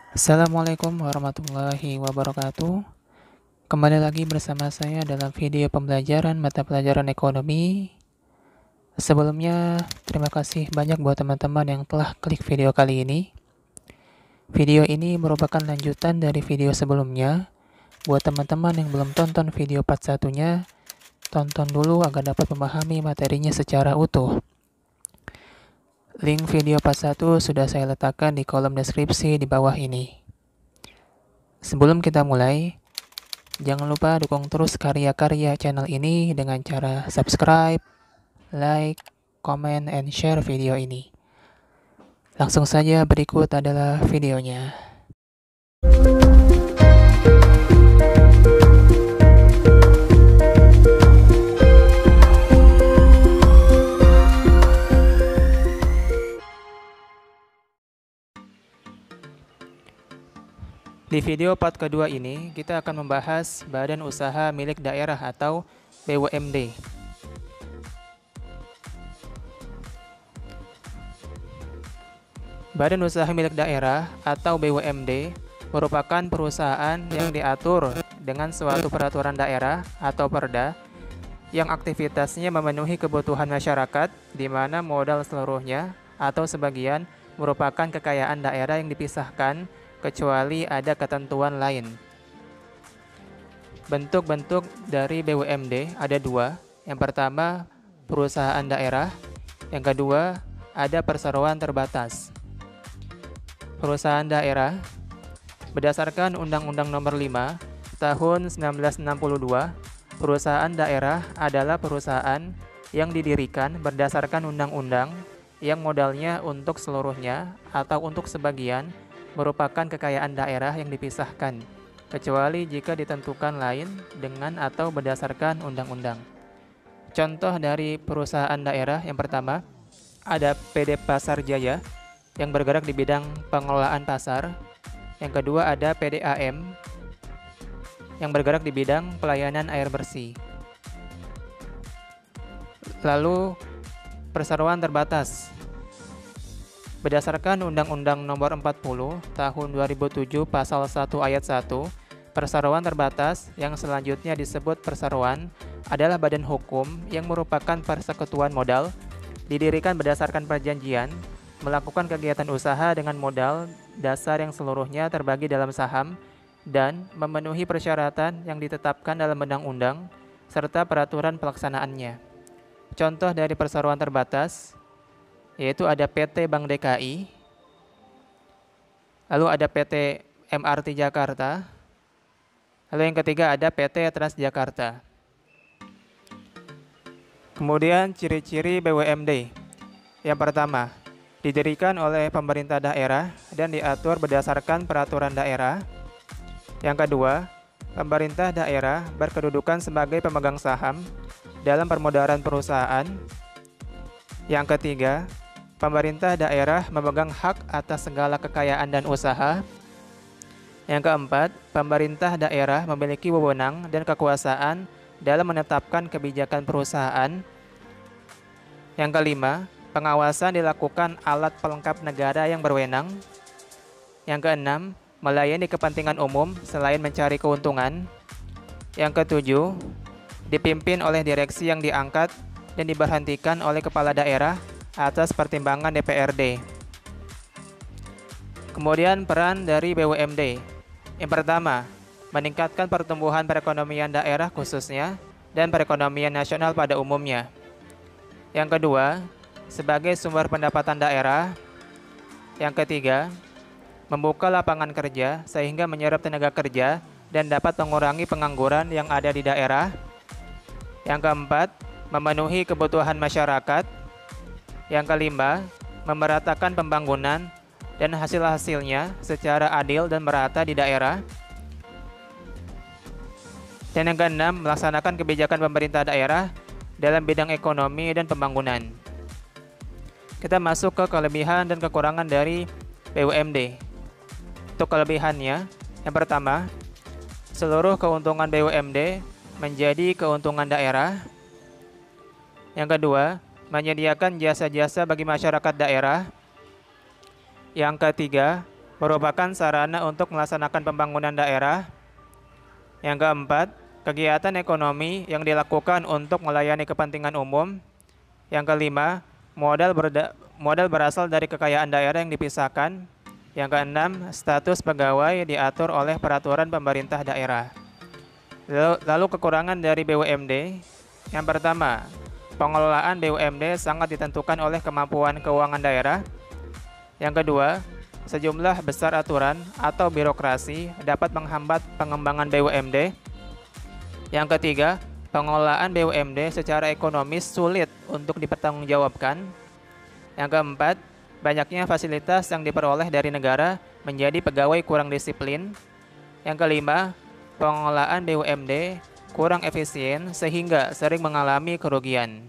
Assalamualaikum warahmatullahi wabarakatuh. Kembali lagi bersama saya dalam video pembelajaran mata pelajaran ekonomi. Sebelumnya, terima kasih banyak buat teman-teman yang telah klik video kali ini. Video ini merupakan lanjutan dari video sebelumnya. Buat teman-teman yang belum tonton video part 1-nya, tonton dulu agar dapat memahami materinya secara utuh. Link video part 1 sudah saya letakkan di kolom deskripsi di bawah ini. Sebelum kita mulai, jangan lupa dukung terus karya-karya channel ini dengan cara subscribe, like, comment, and share video ini. Langsung saja berikut adalah videonya. Di video part kedua ini, kita akan membahas Badan Usaha Milik Daerah atau BUMD. Badan Usaha Milik Daerah atau BUMD merupakan perusahaan yang diatur dengan suatu peraturan daerah atau perda yang aktivitasnya memenuhi kebutuhan masyarakat, di mana modal seluruhnya atau sebagian merupakan kekayaan daerah yang dipisahkan kecuali ada ketentuan lain. Bentuk-bentuk dari BUMD ada dua. Yang pertama, perusahaan daerah. Yang kedua, ada perseroan terbatas. Perusahaan daerah berdasarkan Undang-Undang Nomor 5 Tahun 1962, perusahaan daerah adalah perusahaan yang didirikan berdasarkan undang-undang yang modalnya untuk seluruhnya atau untuk sebagian merupakan kekayaan daerah yang dipisahkan, kecuali jika ditentukan lain dengan atau berdasarkan undang-undang. Contoh dari perusahaan daerah yang pertama, ada PD Pasar Jaya yang bergerak di bidang pengelolaan pasar. Yang kedua ada PDAM yang bergerak di bidang pelayanan air bersih. Lalu perseroan terbatas. Berdasarkan Undang-Undang Nomor 40 Tahun 2007 Pasal 1 Ayat 1, perseroan terbatas yang selanjutnya disebut perseroan adalah badan hukum yang merupakan persekutuan modal, didirikan berdasarkan perjanjian, melakukan kegiatan usaha dengan modal dasar yang seluruhnya terbagi dalam saham, dan memenuhi persyaratan yang ditetapkan dalam undang-undang serta peraturan pelaksanaannya. Contoh dari perseroan terbatas yaitu ada PT Bank DKI, lalu ada PT MRT Jakarta, lalu yang ketiga ada PT Transjakarta. Kemudian ciri-ciri BUMD. Yang pertama, didirikan oleh pemerintah daerah dan diatur berdasarkan peraturan daerah. Yang kedua, pemerintah daerah berkedudukan sebagai pemegang saham dalam permodalan perusahaan. Yang ketiga, pemerintah daerah memegang hak atas segala kekayaan dan usaha. Yang keempat, pemerintah daerah memiliki wewenang dan kekuasaan dalam menetapkan kebijakan perusahaan. Yang kelima, pengawasan dilakukan alat pelengkap negara yang berwenang. Yang keenam, melayani kepentingan umum selain mencari keuntungan. Yang ketujuh, dipimpin oleh direksi yang diangkat dan diberhentikan oleh kepala daerah atas pertimbangan DPRD. Kemudian peran dari BUMD. Yang pertama, meningkatkan pertumbuhan perekonomian daerah khususnya dan perekonomian nasional pada umumnya. Yang kedua, sebagai sumber pendapatan daerah. Yang ketiga, membuka lapangan kerja sehingga menyerap tenaga kerja dan dapat mengurangi pengangguran yang ada di daerah. Yang keempat, memenuhi kebutuhan masyarakat. Yang kelima, memeratakan pembangunan dan hasil-hasilnya secara adil dan merata di daerah. Dan yang keenam, melaksanakan kebijakan pemerintah daerah dalam bidang ekonomi dan pembangunan. Kita masuk ke kelebihan dan kekurangan dari BUMD. Untuk kelebihannya, yang pertama, seluruh keuntungan BUMD menjadi keuntungan daerah. Yang kedua, menyediakan jasa-jasa bagi masyarakat daerah. Yang ketiga, merupakan sarana untuk melaksanakan pembangunan daerah. Yang keempat, kegiatan ekonomi yang dilakukan untuk melayani kepentingan umum. Yang kelima, modal berasal dari kekayaan daerah yang dipisahkan. Yang keenam, status pegawai diatur oleh peraturan pemerintah daerah. Lalu kekurangan dari BUMD. Yang pertama, pengelolaan BUMD sangat ditentukan oleh kemampuan keuangan daerah. Yang kedua, sejumlah besar aturan atau birokrasi dapat menghambat pengembangan BUMD. Yang ketiga, pengelolaan BUMD secara ekonomis sulit untuk dipertanggungjawabkan. Yang keempat, banyaknya fasilitas yang diperoleh dari negara menjadi pegawai kurang disiplin. Yang kelima, pengelolaan BUMD kurang efisien sehingga sering mengalami kerugian.